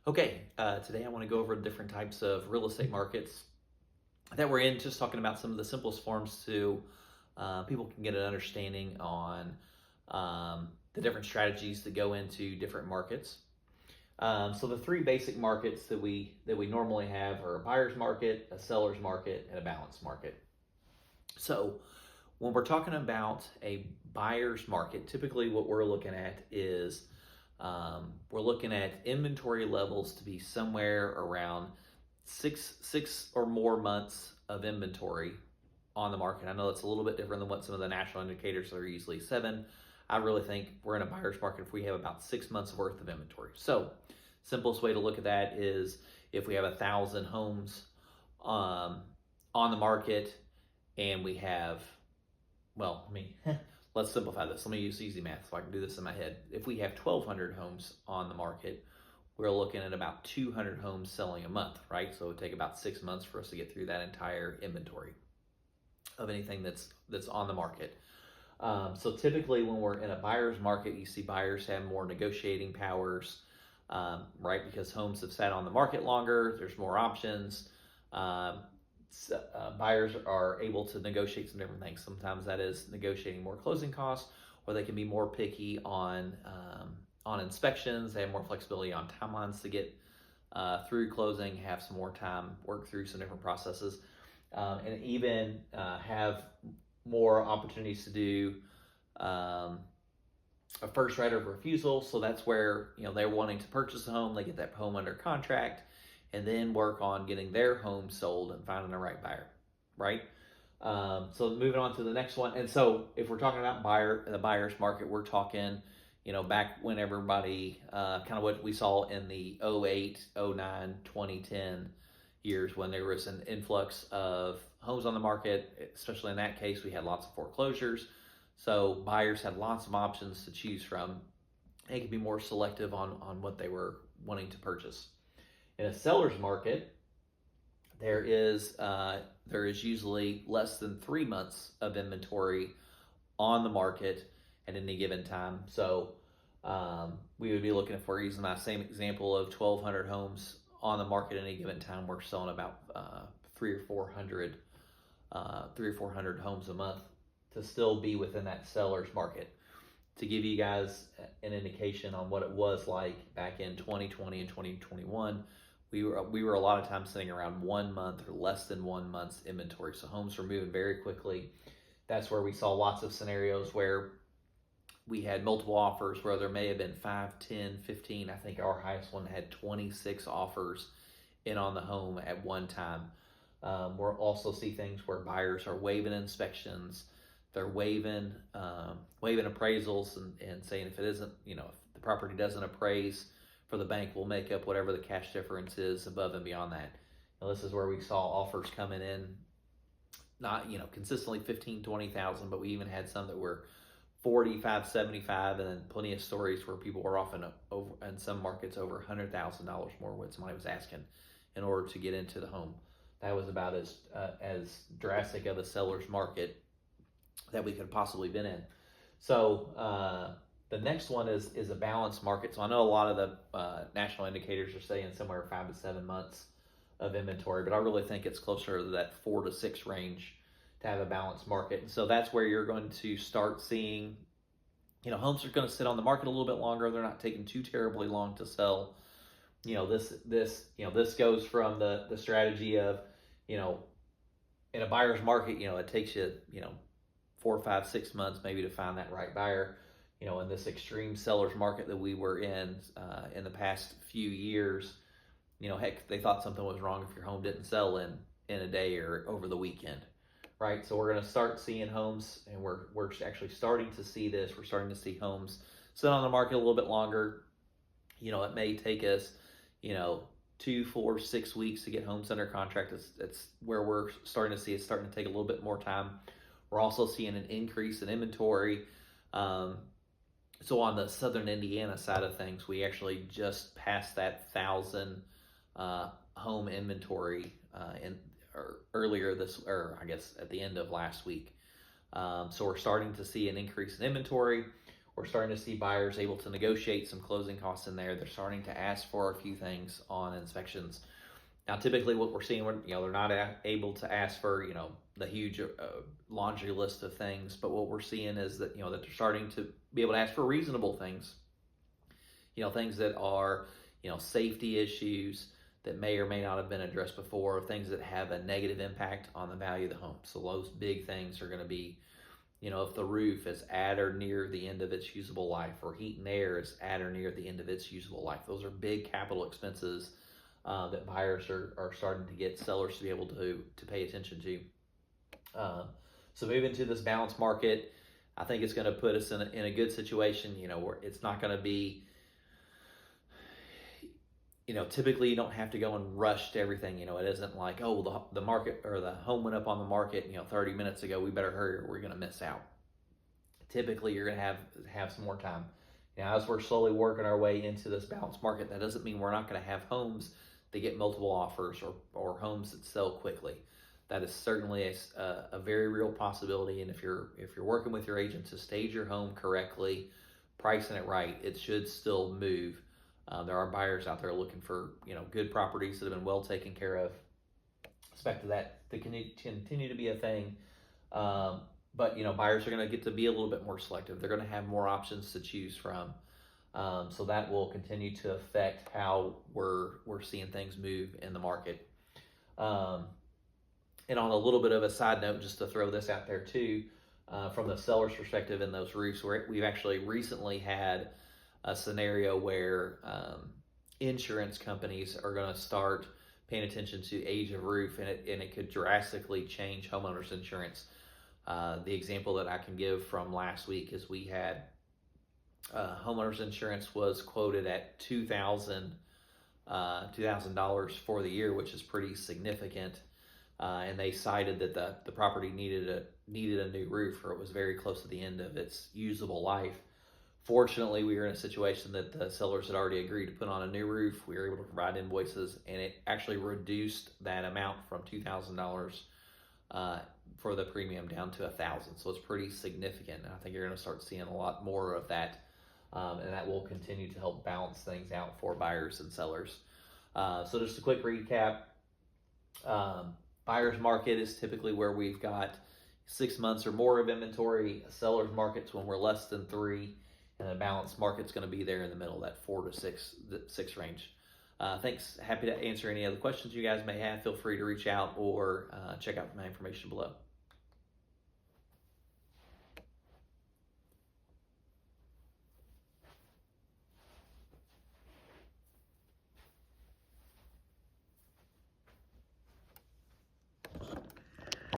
Okay, today I want to go over different types of real estate markets that we're in, just talking about some of the simplest forms to people can get an understanding on the different strategies that go into different markets. So the three basic markets that we normally have are a buyer's market, a seller's market, and a balanced market. So when we're talking about a buyer's market, typically what we're looking at is we're looking at inventory levels to be somewhere around six or more months of inventory on the market. I know it's a little bit different than what some of the national indicators are usually 7. I really think we're in a buyer's market if we have about 6 months worth of inventory. So simplest way to look at that is if we have 1,000 homes on the market and we have, well, let's simplify this. Let me use easy math so I can do this in my head. If we have 1,200 homes on the market, we're looking at about 200 homes selling a month, right? So it would take about 6 months for us to get through that entire inventory of anything that's on the market. So typically when we're in a buyer's market, you see buyers have more negotiating powers, right? Because homes have sat on the market longer, there's more options. Buyers are able to negotiate some different things. Sometimes that is negotiating more closing costs, or they can be more picky on inspections. They have more flexibility on timelines to get through closing, have some more time, work through some different processes, and even have more opportunities to do a first right of refusal. So that's where they're wanting to purchase a home, they get that home under contract, and then work on getting their home sold and finding the right buyer, right? So moving on to the next one. And so if we're talking about the buyer's market, we're talking, back when everybody, kind of what we saw in the 08, 09, 2010 years when there was an influx of homes on the market, especially in that case, we had lots of foreclosures. So buyers had lots of options to choose from. They could be more selective on what they were wanting to purchase. In a seller's market, there is usually less than 3 months of inventory on the market at any given time. So we would be looking, if we're using my same example of 1,200 homes on the market at any given time, we're selling about 300 or 400 homes a month to still be within that seller's market. To give you guys an indication on what it was like back in 2020 and 2021, we were a lot of times sitting around 1 month or less than 1 month's inventory. So homes were moving very quickly. That's where we saw lots of scenarios where we had multiple offers, where there may have been 5, 10, 15. I think our highest one had 26 offers in on the home at one time. We'll also see things where buyers are waiving inspections. They're waiving appraisals and saying if it isn't, if the property doesn't appraise for the bank, we'll make up whatever the cash difference is above and beyond that. Now this is where we saw offers coming in, not consistently 15, 20,000, but we even had some that were 45, 75, and then plenty of stories where people were often over, in some markets, over $100,000 more what somebody was asking in order to get into the home. That was about as drastic of a seller's market that we could possibly been in. So the next one is a balanced market. So I know a lot of the national indicators are saying somewhere 5 to 7 months of inventory, but I really think it's closer to that 4 to 6 range to have a balanced market. And so that's where you're going to start seeing, homes are going to sit on the market a little bit longer. They're not taking too terribly long to sell. This goes from the strategy of, in a buyer's market, it takes you, 4, 5, 6 months maybe to find that right buyer. In this extreme seller's market that we were in the past few years, heck, they thought something was wrong if your home didn't sell in a day or over the weekend, right? So we're going to start seeing homes, and we're actually starting to see this. We're starting to see homes sit on the market a little bit longer. It may take us, 2, 4, 6 weeks to get homes under contract. That's where we're starting to see it's starting to take a little bit more time. We're also seeing an increase in inventory. So on the southern Indiana side of things, we actually just passed that 1,000 home inventory earlier I guess at the end of last week. So we're starting to see an increase in inventory. We're starting to see buyers able to negotiate some closing costs in there. They're starting to ask for a few things on inspections. Now, typically, what we're seeing, they're not able to ask for, the huge laundry list of things. But what we're seeing is that, that they're starting to be able to ask for reasonable things. Things that are, safety issues that may or may not have been addressed before, things that have a negative impact on the value of the home. So those big things are going to be, if the roof is at or near the end of its usable life, or heat and air is at or near the end of its usable life. Those are big capital expenses that buyers are starting to get sellers to be able to pay attention to. So moving to this balanced market, I think it's going to put us in a good situation, where it's not going to be, typically you don't have to go and rush to everything. It isn't like, oh, the market or the home went up on the market, 30 minutes ago, we better hurry or we're going to miss out. Typically you're going to have some more time. Now, as we're slowly working our way into this balanced market, that doesn't mean we're not going to have homes that get multiple offers or homes that sell quickly. That is certainly a very real possibility. And if you're working with your agent to stage your home correctly, pricing it right, it should still move. There are buyers out there looking for good properties that have been well taken care of. Expect that to continue to be a thing. But buyers are going to get to be a little bit more selective. They're going to have more options to choose from. So that will continue to affect how we're seeing things move in the market. And on a little bit of a side note, just to throw this out there too, from the seller's perspective in those roofs, we've actually recently had a scenario where insurance companies are going to start paying attention to age of roof, and it could drastically change homeowners insurance. The example that I can give from last week is we had homeowners insurance was quoted at $2,000 for the year, which is pretty significant. And they cited that the property needed a new roof, or it was very close to the end of its usable life. Fortunately, we were in a situation that the sellers had already agreed to put on a new roof. We were able to provide invoices, and it actually reduced that amount from $2,000 for the premium down to $1,000. So it's pretty significant. And I think you're going to start seeing a lot more of that, and that will continue to help balance things out for buyers and sellers. So just a quick recap. Buyer's market is typically where we've got 6 months or more of inventory. A seller's market's when we're less than 3, and a balanced market's going to be there in the middle, that 4 to 6 range. Thanks. Happy to answer any other questions you guys may have. Feel free to reach out or check out my information below.